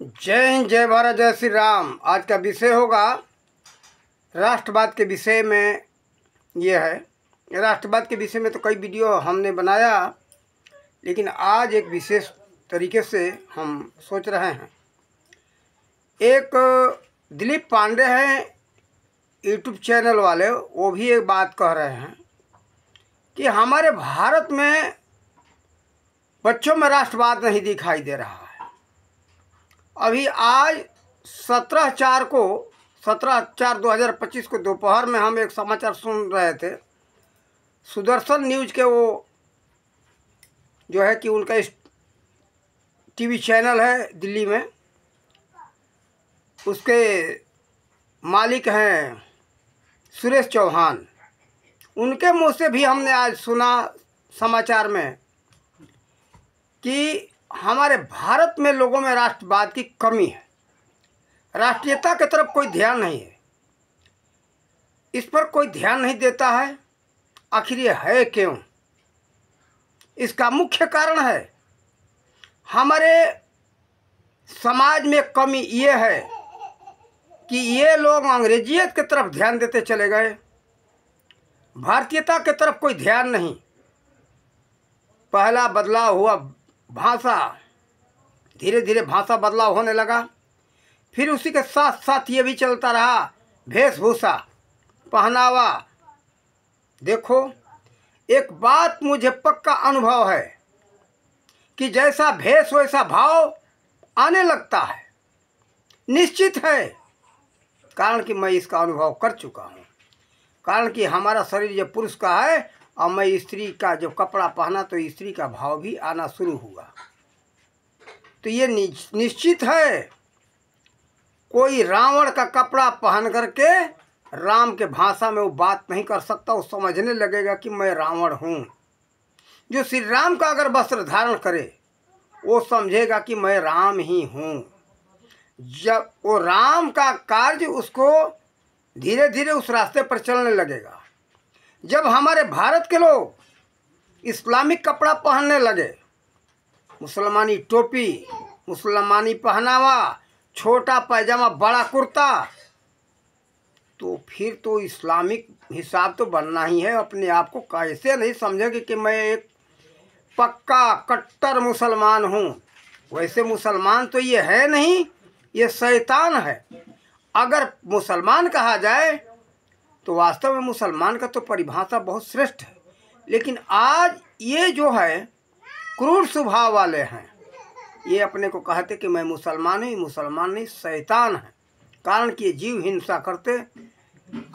जय हिंद, जय भारत, जय श्री राम। आज का विषय होगा राष्ट्रवाद के विषय में। ये है राष्ट्रवाद के विषय में तो कई वीडियो हमने बनाया, लेकिन आज एक विशेष तरीके से हम सोच रहे हैं। एक दिलीप पांडे हैं यूट्यूब चैनल वाले, वो भी एक बात कह रहे हैं कि हमारे भारत में बच्चों में राष्ट्रवाद नहीं दिखाई दे रहा है। अभी आज 17/4/2025 को दोपहर में हम एक समाचार सुन रहे थे। सुदर्शन न्यूज के वो जो है कि उनका टीवी चैनल है दिल्ली में, उसके मालिक हैं सुरेश चौहान। उनके मुंह से भी हमने आज सुना समाचार में कि हमारे भारत में लोगों में राष्ट्रवाद की कमी है, राष्ट्रीयता की तरफ कोई ध्यान नहीं है, इस पर कोई ध्यान नहीं देता है। आखिर ये है क्यों? इसका मुख्य कारण है हमारे समाज में कमी ये है कि ये लोग अंग्रेजियत की तरफ ध्यान देते चले गए, भारतीयता की तरफ कोई ध्यान नहीं। पहला बदलाव हुआ भाषा, धीरे धीरे भाषा बदलाव होने लगा। फिर उसी के साथ साथ ये भी चलता रहा वेशभूषा, पहनावा। देखो, एक बात मुझे पक्का अनुभव है कि जैसा भेष वैसा भाव आने लगता है, निश्चित है। कारण कि मैं इसका अनुभव कर चुका हूँ। कारण कि हमारा शरीर जो पुरुष का है और मैं स्त्री का जो कपड़ा पहना तो स्त्री का भाव भी आना शुरू हुआ। तो ये निश्चित है, कोई रावण का कपड़ा पहन करके राम के भाषा में वो बात नहीं कर सकता। वो समझने लगेगा कि मैं रावण हूँ। जो श्री राम का अगर वस्त्र धारण करे वो समझेगा कि मैं राम ही हूँ। जब वो राम का कार्य उसको धीरे धीरे उस रास्ते पर चलने लगेगा। जब हमारे भारत के लोग इस्लामिक कपड़ा पहनने लगे, मुसलमानी टोपी, मुसलमानी पहनावा, छोटा पैजामा, बड़ा कुर्ता, तो फिर तो इस्लामिक हिसाब तो बनना ही है। अपने आप को कैसे नहीं समझेंगे कि मैं एक पक्का कट्टर मुसलमान हूँ। वैसे मुसलमान तो ये है नहीं, ये शैतान है। अगर मुसलमान कहा जाए तो वास्तव में मुसलमान का तो परिभाषा बहुत श्रेष्ठ है। लेकिन आज ये जो है क्रूर स्वभाव वाले हैं, ये अपने को कहते कि मैं मुसलमान हूँ। मुसलमान नहीं, शैतान है। कारण कि ये जीव हिंसा करते।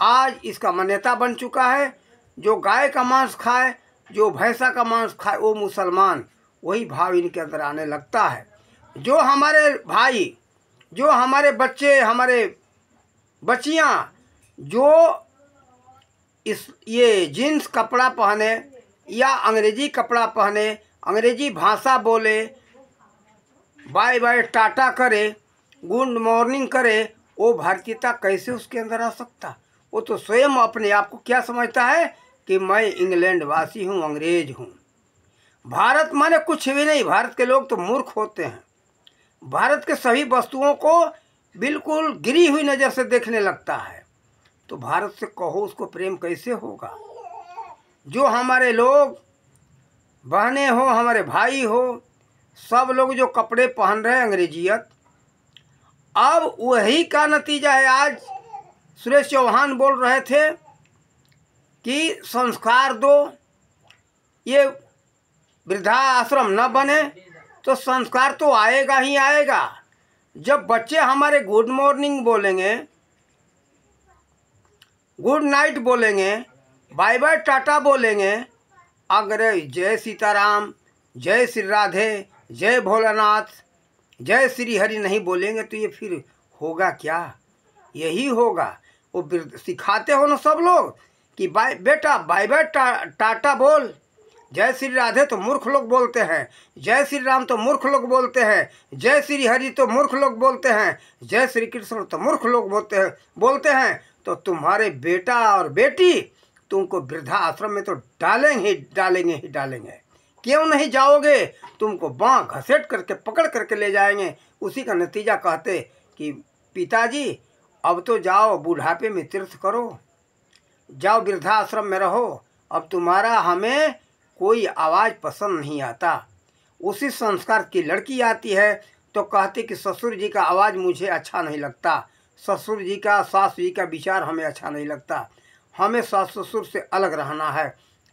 आज इसका मान्यता बन चुका है, जो गाय का मांस खाए, जो भैंसा का मांस खाए, वो मुसलमान। वही भाव इनके अंदर आने लगता है। जो हमारे भाई, जो हमारे बच्चे, हमारे बच्चियाँ जो ये जीन्स कपड़ा पहने या अंग्रेजी कपड़ा पहने, अंग्रेजी भाषा बोले, बाय बाय टाटा करे, गुड मॉर्निंग करे, वो भारतीयता कैसे उसके अंदर आ सकता? वो तो स्वयं अपने आप को क्या समझता है कि मैं इंग्लैंड वासी हूँ, अंग्रेज हूँ। भारत माने कुछ भी नहीं। भारत के लोग तो मूर्ख होते हैं। भारत के सभी वस्तुओं को बिल्कुल गिरी हुई नज़र से देखने लगता है। तो भारत से कहो उसको प्रेम कैसे होगा? जो हमारे लोग बहनें हो, हमारे भाई हो, सब लोग जो कपड़े पहन रहे हैं अंग्रेजियत, अब वही का नतीजा है। आज सुरेश चौहान बोल रहे थे कि संस्कार दो, ये वृद्धाश्रम न बने। तो संस्कार तो आएगा ही आएगा। जब बच्चे हमारे गुड मॉर्निंग बोलेंगे, गुड नाइट बोलेंगे, बाय बाय टाटा बोलेंगे, अगर जय सीताराम, जय श्री राधे, जय भोलानाथ, जय श्री हरि नहीं बोलेंगे तो ये फिर होगा क्या? यही होगा। वो सिखाते हो ना सब लोग कि बेटा बाय बाय टाटा बोल। जय श्री राधे तो मूर्ख लोग बोलते हैं, जय श्री राम तो मूर्ख लोग बोलते हैं, जय श्री हरि तो मूर्ख लोग बोलते हैं, जय श्री कृष्ण तो मूर्ख लोग बोलते हैं। तो तुम्हारे बेटा और बेटी तुमको वृद्धाश्रम में तो डालेंगे ही डालेंगे। क्यों नहीं जाओगे? तुमको बाँह घसेट करके पकड़ करके ले जाएंगे उसी का नतीजा कहते कि पिताजी अब तो जाओ बुढ़ापे में तीर्थ करो, जाओ वृद्धाश्रम में रहो, अब तुम्हारा हमें कोई आवाज़ पसंद नहीं आता। उसी संस्कार की लड़की आती है तो कहती कि ससुर जी का आवाज़ मुझे अच्छा नहीं लगता, ससुर जी का सास जी का विचार हमें अच्छा नहीं लगता, हमें सास ससुर से अलग रहना है।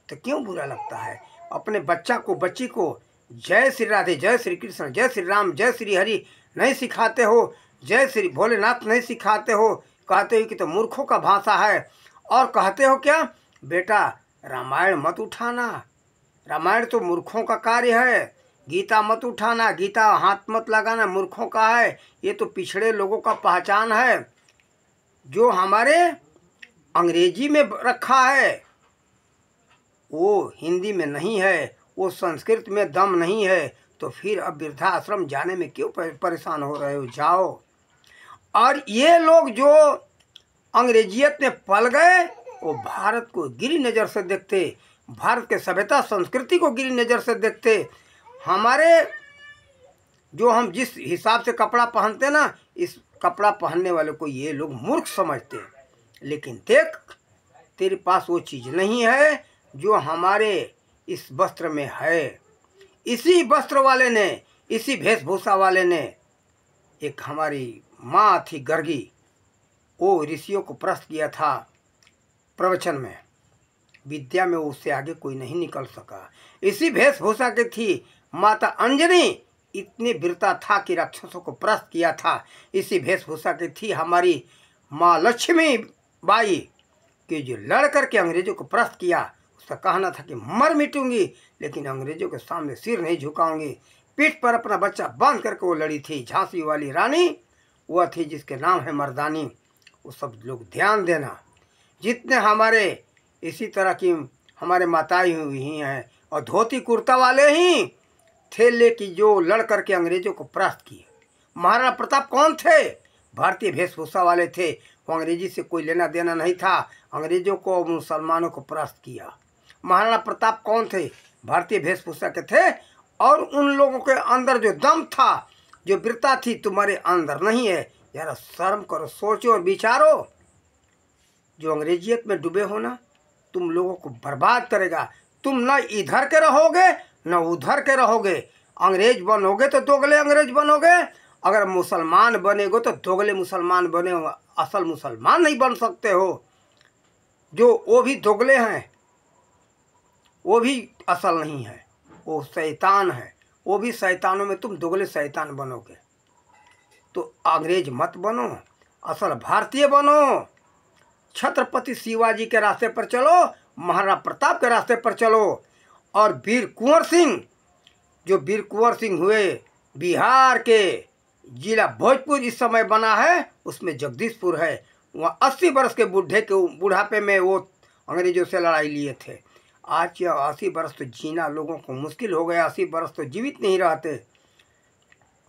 तो क्यों बुरा लगता है? अपने बच्चा को बच्ची को जय श्री राधे, जय श्री कृष्ण, जय श्री राम, जय श्री हरि नहीं सिखाते हो, जय श्री भोलेनाथ नहीं सिखाते हो, कहते हो कि तो मूर्खों का भाषा है। और कहते हो क्या बेटा रामायण मत उठाना, रामायण तो मूर्खों का कार्य है, गीता मत उठाना, गीता हाथ मत लगाना, मूर्खों का है, ये तो पिछड़े लोगों का पहचान है। जो हमारे अंग्रेजी में रखा है वो हिंदी में नहीं है, वो संस्कृत में दम नहीं है, तो फिर अब वृद्धाश्रम जाने में क्यों परेशान हो रहे हो? जाओ। और ये लोग जो अंग्रेजियत में पल गए वो भारत को गिरी नज़र से देखते, भारत के सभ्यता संस्कृति को गिरी नज़र से देखते। हमारे जो हम जिस हिसाब से कपड़ा पहनते ना, इस कपड़ा पहनने वाले को ये लोग मूर्ख समझते। लेकिन देख तेरे पास वो चीज़ नहीं है जो हमारे इस वस्त्र में है। इसी वस्त्र वाले ने, इसी वेशभूषा वाले ने, एक हमारी माँ थी गर्गी, वो ऋषियों को प्रश्न किया था प्रवचन में, विद्या में उससे आगे कोई नहीं निकल सका। इसी वेशभूषा की थी माता अंजनी, इतनी वीरता था कि राक्षसों को प्रश्न किया था। इसी वेशभूषा की थी हमारी माँ लक्ष्मी बाई कि जो लड़ करके अंग्रेजों को प्रश्न किया, उसका कहना था कि मर मिटूंगी लेकिन अंग्रेजों के सामने सिर नहीं झुकाऊंगी। पीठ पर अपना बच्चा बांध करके वो लड़ी थी। झांसी वाली रानी वह थी जिसके नाम है मर्दानी। वो सब लोग ध्यान देना, जितने हमारे इसी तरह की हमारे माताएं हुई हैं और धोती कुर्ता वाले ही थे, लेकिन जो लड़ करके अंग्रेजों को परास्त किए। महाराणा प्रताप कौन थे? भारतीय वेशभूषा वाले थे, वो अंग्रेजी से कोई लेना देना नहीं था, अंग्रेजों को और मुसलमानों को परास्त किया। महाराणा प्रताप कौन थे? भारतीय वेशभूषा के थे, और उन लोगों के अंदर जो दम था, जो वीरता थी, तुम्हारे अंदर नहीं है। जरा शर्म करो, सोचो और विचारो। जो अंग्रेजियत में डूबे हो ना, तुम लोगों को बर्बाद करेगा। तुम न इधर के रहोगे न उधर के रहोगे। अंग्रेज बनोगे तो दोगले अंग्रेज बनोगे, अगर मुसलमान बनेगो तो दोगले मुसलमान बने हो, असल मुसलमान नहीं बन सकते हो। जो वो भी दोगले हैं, वो भी असल नहीं है, वो शैतान है। वो भी शैतानों में तुम दोगले शैतान बनोगे। तो अंग्रेज मत बनो, असल भारतीय बनो। छत्रपति शिवाजी के रास्ते पर चलो, महाराणा प्रताप के रास्ते पर चलो। और वीर कुंवर सिंह, जो वीर कुंवर सिंह हुए, बिहार के जिला भोजपुर इस समय बना है, उसमें जगदीशपुर है। वहाँ 80 वर्ष के बुढ़ापे में वो अंग्रेजों से लड़ाई लिए थे। आज यह 80 वर्ष तो जीना लोगों को मुश्किल हो गया, 80 वर्ष तो जीवित नहीं रहते।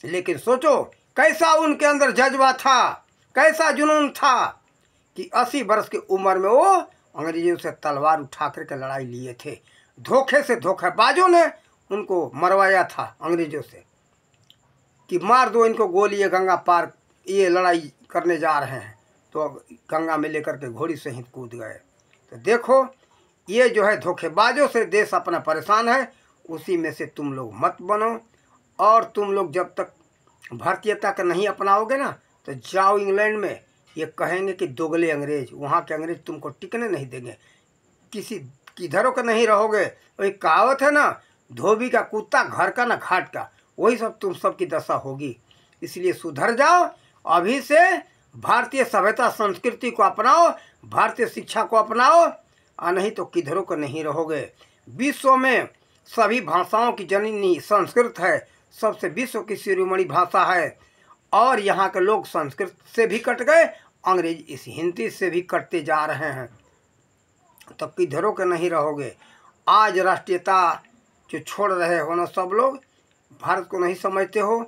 लेकिन सोचो कैसा उनके अंदर जज्बा था, कैसा जुनून था कि 80 वर्ष की उम्र में वो अंग्रेजों से तलवार उठा करके लड़ाई लिए थे। धोखे से धोखेबाजों ने उनको मरवाया था अंग्रेजों से कि मार दो इनको गोली, ये गंगा पार ये लड़ाई करने जा रहे हैं। तो गंगा में लेकर के घोड़ी सहित कूद गए। तो देखो ये जो है धोखेबाजों से देश अपना परेशान है, उसी में से तुम लोग मत बनो। और तुम लोग जब तक भारतीयता का नहीं अपनाओगे ना, तो जाओ इंग्लैंड में, ये कहेंगे कि दोगले अंग्रेज, वहाँ के अंग्रेज तुमको टिकने नहीं देंगे, किसी किधरों का नहीं रहोगे। वही कहावत है ना, धोबी का कुत्ता घर का ना घाट का, वही सब तुम सबकी दशा होगी। इसलिए सुधर जाओ अभी से, भारतीय सभ्यता संस्कृति को अपनाओ, भारतीय शिक्षा को अपनाओ, और नहीं तो किधरों को नहीं रहोगे। विश्व में सभी भाषाओं की जननी संस्कृत है, सबसे विश्व की शिरोमणि भाषा है। और यहाँ के लोग संस्कृत से भी कट गए, अंग्रेज इस हिंदी से भी कटते जा रहे हैं, तो किधरों के नहीं रहोगे। आज राष्ट्रीयता जो छोड़ रहे हो ना सब लोग, भारत को नहीं समझते हो।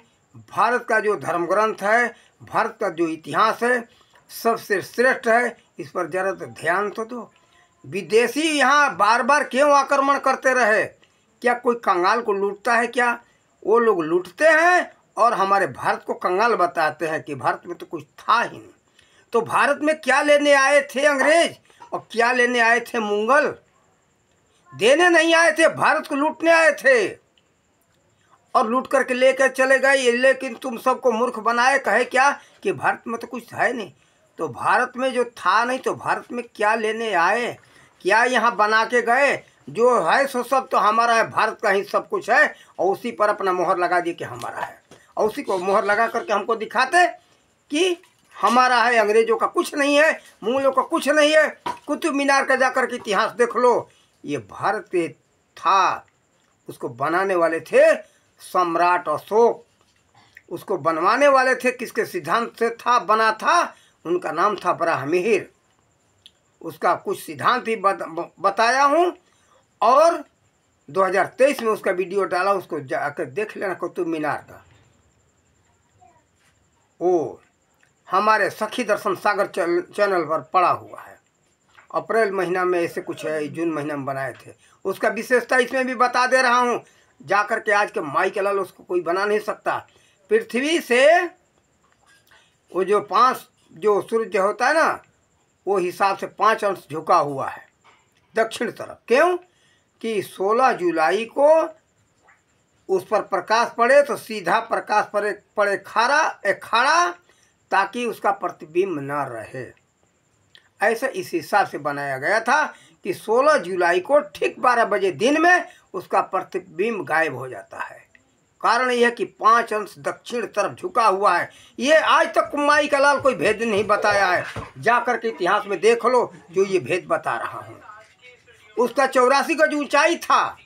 भारत का जो धर्म ग्रंथ है, भारत का जो इतिहास है, सबसे श्रेष्ठ है। इस पर जरा तो ध्यान तो दो। विदेशी यहाँ बार बार क्यों आक्रमण करते रहे? क्या कोई कंगाल को लूटता है क्या? वो लोग लूटते हैं और हमारे भारत को कंगाल बताते हैं कि भारत में तो कुछ था ही नहीं। तो भारत में क्या लेने आए थे अंग्रेज और क्या लेने आए थे मुगल? देने नहीं आए थे, भारत को लूटने आए थे और लूट करके लेकर चले गए। लेकिन तुम सबको मूर्ख बनाए, कहे क्या कि भारत में तो कुछ है नहीं। तो भारत में जो था नहीं तो भारत में क्या लेने आए? क्या यहाँ बना के गए? जो है सो सब तो हमारा है, भारत का ही सब कुछ है और उसी पर अपना मोहर लगा दिए कि हमारा है और उसी को मोहर लगा करके हमको दिखाते कि हमारा है, अंग्रेजों का कुछ नहीं है, मुगलों का कुछ नहीं है। कुतुब मीनार का जाकर के इतिहास देख लो, ये भारत पे था। उसको बनाने वाले थे सम्राट अशोक, उसको बनवाने वाले थे किसके सिद्धांत से था बना था? उनका नाम था बराहमिहिर। उसका कुछ सिद्धांत भी बताया हूँ और 2023 में उसका वीडियो डाला, उसको जाकर देख लेना कुतुब मीनार का। वो हमारे सखी दर्शन सागर चैनल पर पड़ा हुआ है। अप्रैल महीना में ऐसे कुछ है, जून महीना में बनाए थे। उसका विशेषता इसमें भी बता दे रहा हूँ, जाकर के आज के माई के लाल उसको कोई बना नहीं सकता। पृथ्वी से वो जो 5 जो सूर्य होता है ना, वो हिसाब से 5 अंश झुका हुआ है दक्षिण तरफ। क्यों कि 16 जुलाई को उस पर प्रकाश पड़े तो सीधा प्रकाश पड़े खड़ा, ताकि उसका प्रतिबिंब न रहे। ऐसा इस हिसाब से बनाया गया था कि 16 जुलाई को ठीक 12 बजे दिन में उसका प्रतिबिंब गायब हो जाता है। कारण यह कि 5 अंश दक्षिण तरफ झुका हुआ है। ये आज तक माई का लाल कोई भेद नहीं बताया है। जाकर के इतिहास में देख लो, जो ये भेद बता रहा हूँ। उसका 84 गज ऊंचाई था,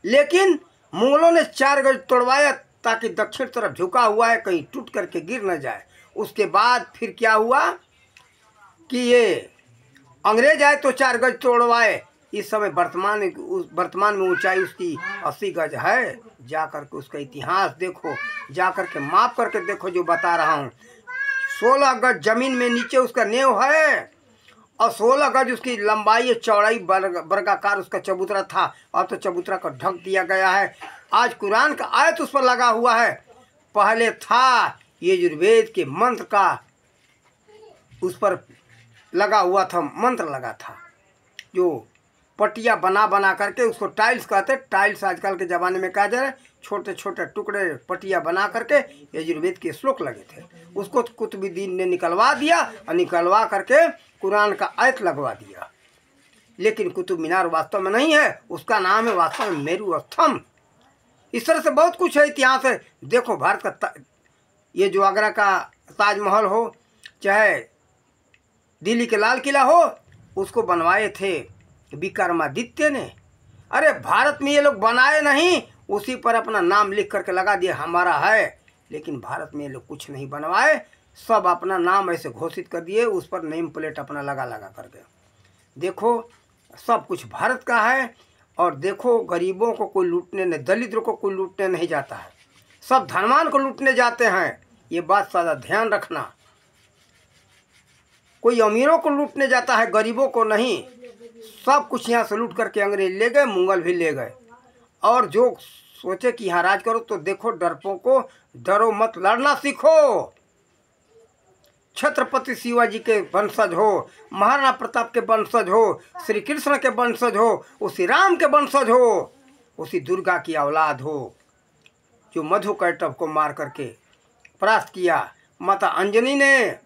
लेकिन मुगलों ने 4 गज तोड़वाया ताकि दक्षिण तरफ झुका हुआ है, कहीं टूट करके गिर न जाए। उसके बाद फिर क्या हुआ कि ये अंग्रेज आए तो 4 गज तोड़वाए। इस समय वर्तमान में ऊंचाई उसकी 80 गज है। जा करके उसका इतिहास देखो, जा करके माप करके देखो, जो बता रहा हूँ। 16 गज जमीन में नीचे उसका नेव है और 16 गज उसकी लंबाई चौड़ाई वर्गाकार उसका चबूतरा था। और तो चबूतरा को ढक दिया गया है। आज कुरान का आयत उस पर लगा हुआ है। पहले था यजुर्वेद के मंत्र का उस पर लगा हुआ था, मंत्र लगा था, जो पट्टियाँ बना करके उसको टाइल्स कहते। टाइल्स आजकल के ज़माने में कहा जा रहा है। छोटे छोटे टुकड़े पट्टियाँ बना करके यजुर्वेद के श्लोक लगे थे, उसको कुतुबुद्दीन ने निकलवा दिया और निकलवा करके कुरान का आयत लगवा दिया। लेकिन कुतुब मीनार वास्तव में नहीं है, उसका नाम है वास्तव में मेरू स्तंभ। इस तरह से बहुत कुछ है, इतिहास है। देखो भारत का ये जो आगरा का ताजमहल हो, चाहे दिल्ली के लाल किला हो, उसको बनवाए थे विक्रमादित्य ने। अरे भारत में ये लोग बनाए नहीं, उसी पर अपना नाम लिख करके लगा दिया हमारा है। लेकिन भारत में ये लोग कुछ नहीं बनवाए, सब अपना नाम ऐसे घोषित कर दिए, उस पर नेम प्लेट अपना लगा करके। देखो सब कुछ भारत का है। और देखो गरीबों को कोई लूटने नहीं, दलितों को कोई लूटने नहीं जाता है, सब धनवान को लूटने जाते हैं। ये बात ज़्यादा ध्यान रखना। कोई अमीरों को लूटने जाता है, गरीबों को नहीं। सब कुछ यहाँ से लूट करके अंग्रेज ले गए, मुगल भी ले गए। और जो सोचे कि यहाँ राज करो तो देखो डरपों को, डरो मत, लड़ना सीखो। छत्रपति शिवाजी के वंशज हो, महाराणा प्रताप के वंशज हो, श्री कृष्ण के वंशज हो, उसी राम के वंशज हो, उसी दुर्गा की औलाद हो, जो मधु कैटव को मार करके परास्त किया, माता अंजनी ने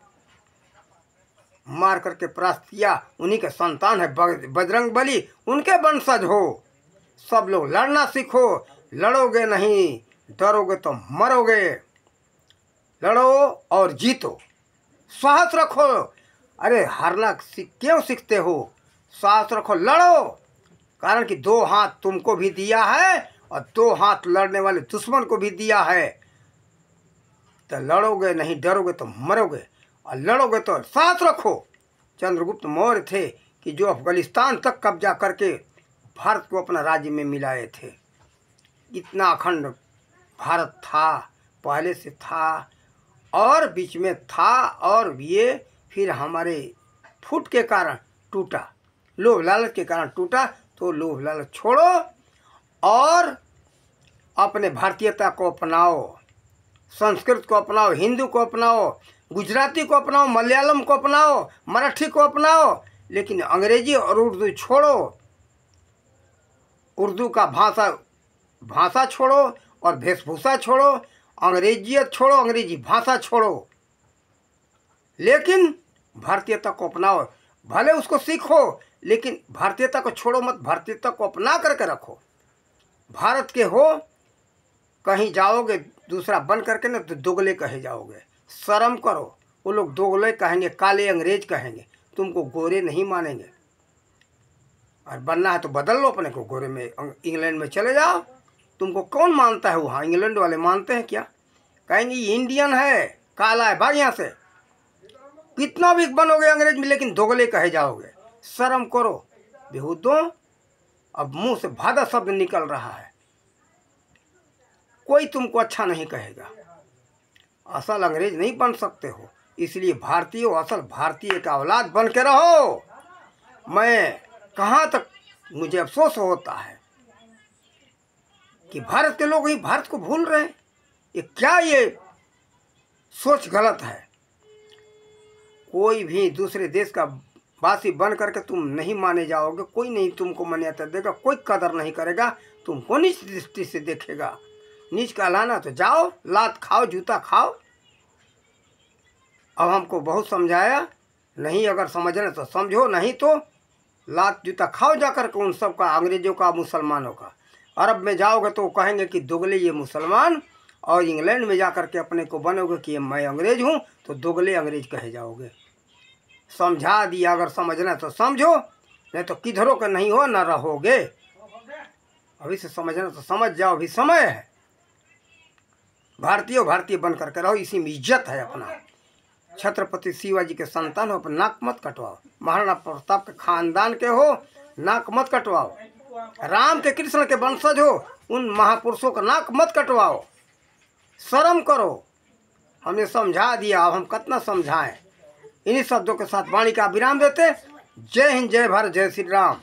मार करके परास्त किया, उन्हीं के संतान है बजरंग बली, उनके वंशज हो। सब लोग लड़ना सीखो। लड़ोगे नहीं, डरोगे तो मरोगे। लड़ो और जीतो, साहस रखो। अरे हारना क्यों सीखते हो? साहस रखो, लड़ो। कारण कि 2 हाथ तुमको भी दिया है और 2 हाथ लड़ने वाले दुश्मन को भी दिया है। तो लड़ोगे नहीं, डरोगे तो मरोगे, और लड़ोगे तो साथ रखो। चंद्रगुप्त मौर्य थे कि जो अफगानिस्तान तक कब्जा करके भारत को अपना राज्य में मिलाए थे। इतना अखंड भारत था, पहले से था और बीच में था, और ये फिर हमारे फूट के कारण टूटा, लोभ लालच के कारण टूटा। तो लोभ लालच छोड़ो और अपने भारतीयता को अपनाओ। संस्कृत को अपनाओ, हिंदी को अपनाओ, गुजराती को अपनाओ, मलयालम को अपनाओ, मराठी को अपनाओ, लेकिन अंग्रेजी और उर्दू छोड़ो। उर्दू का भाषा छोड़ो और वेशभूषा छोड़ो, अंग्रेजियत छोड़ो, अंग्रेजी भाषा छोड़ो, लेकिन भारतीयता को अपनाओ। भले उसको सीखो, लेकिन भारतीयता को छोड़ो मत, भारतीयता को अपना करके रखो। भारत के हो, कहीं जाओगे दूसरा बन करके ना तो दोगले कहे जाओगे। शर्म करो, वो लोग दोगले कहेंगे, काले अंग्रेज कहेंगे, तुमको गोरे नहीं मानेंगे। और बनना है तो बदल लो अपने को, गोरे में इंग्लैंड में चले जाओ। तुमको कौन मानता है वहाँ? इंग्लैंड वाले मानते हैं क्या? कहेंगे इंडियन है, काला है, भाग यहाँ से। कितना भी बनोगे अंग्रेज में, लेकिन दोगले कहे जाओगे। शर्म करो बेहुदों। अब मुंह से भादा शब्द निकल रहा है, कोई तुमको अच्छा नहीं कहेगा। असल अंग्रेज नहीं बन सकते हो, इसलिए भारतीय हो, असल भारतीय का औलाद बन के रहो। मैं कहाँ तक मुझे अफसोस होता है कि भारत के लोग ही भारत को भूल रहे हैं। ये क्या, ये सोच गलत है। कोई भी दूसरे देश का वासी बन करके तुम नहीं माने जाओगे, कोई नहीं तुमको मान्यता देगा, कोई कदर नहीं करेगा, तुमको नीच दृष्टि से देखेगा। नीच कहलाना तो जाओ, लात खाओ, जूता खाओ। अब हमको बहुत समझाया, नहीं अगर समझना तो समझो, नहीं तो लात जूता खाओ जाकर के उन सब का, अंग्रेजों का, मुसलमानों का। अरब में जाओगे तो कहेंगे कि दोगले ये मुसलमान, और इंग्लैंड में जाकर के अपने को बनोगे कि मैं अंग्रेज हूँ तो दोगले अंग्रेज कहे जाओगे। समझा दिया, अगर समझना तो समझो, नहीं तो किधरों का नहीं हो ना रहोगे। अभी से समझना तो समझ जाओ, अभी समय है। भारतीय बन करके रहो, इसी में इज्जत है अपना। छत्रपति शिवाजी के संतान हो, अपना नाक मत कटवाओ। महाराणा प्रताप के खानदान के हो, नाक मत कटवाओ। राम के कृष्ण के वंशज हो, उन महापुरुषों का नाक मत कटवाओ। शर्म करो। हमने समझा दिया, अब हम कितना समझाएं। इन्हीं शब्दों के साथ वाणी का विराम देते। जय हिंद, जय भारत, जय श्री राम।